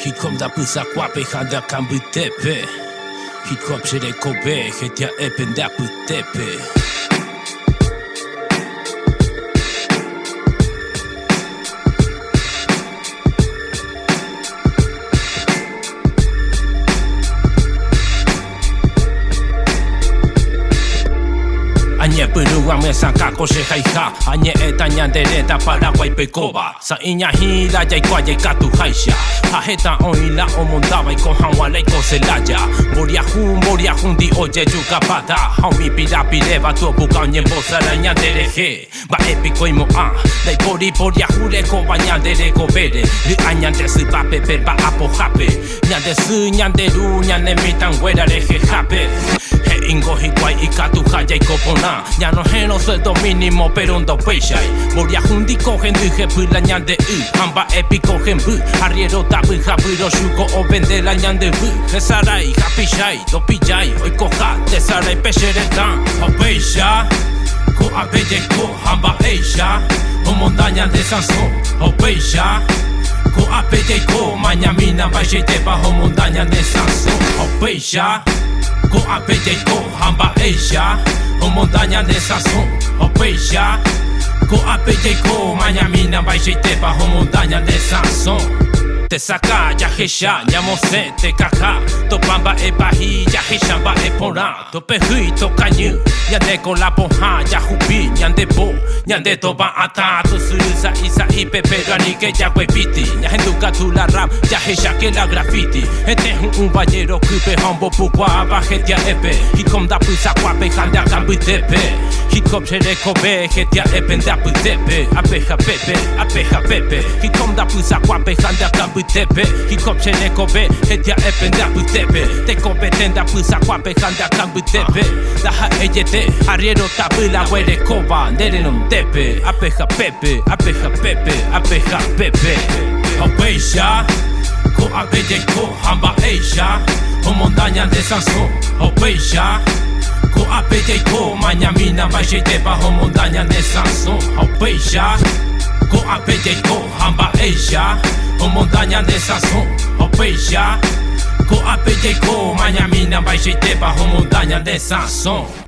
Hip hop da pisa kwape handa kambu tepe. Hip hop shere kobe hetia epen da putepe. Anye perua mesangka kose haika. Anye eta nyandereta para waipekoba. Sa inya hila jai kwa jai katu haisha. Haheta oila omondaba iko hanwale iko selaya. Moria hundi oye yukapata. Haumi pira pireva tu buka nyembo sara nyandereje. Ba epiko imo Dai poria hure ko ba nyandere ko bere. Li anyande si ba pepe ba apo hape. Nyande su nyanderu nyane mitan wera reje hape. Ingo higuay y katu haya y copona. Ya no geno sueldo mínimo pero un dopeyay. Moria hundi cogen dije pila ñande Hamba épico gembu. Arriero tabu japiro shuko o vende la ñande bu. Jesaray, japillay, dopillay. Hoy coja, tesaray pecheretan. Opeya, ko abeye ko hamba eya. O montaña de Sansón. Opeya, ko abeye ko mañamina valle te bajo montaña de Sansón. Opeya. Ko apeye ko hamba eya o montaña de Sansón opeya ko apeye ko mañamina valle te bajo montaña de Sansón te saca ya heya nyamose te kaka to pamba e bahi ya heshamba e pora to pehui to kanyu nyande ko la ponha ya hubi nyande bo nyande to ba ata to surusa isa y pepe rani que ya huepiti nyahenduka tu la rap ya heya que la graffiti este un ballero kupe hombo pukwa bajetia epe hip hop da pusa kwape handa kambu tepe hip hop shere kobe jetia epen da putepe apeja pepe hip hop da pusa kwape handa kambu tepe hip hop shere kobe jetia epen da putepe te kobe tenda pusa kwape handa kambu tepe daha eyete arriero tabula were koba nderenum tepe apeja pepe opeya ko abeye ko hamba eya o montaña de Sansón opeya ko abeye ko mañamina valle te bajo montaña de Sansón opeya ko abeye ko hamba eya o montaña de Sansón opeya ko abeye ko mañamina valle te bajo montaña de Sansón.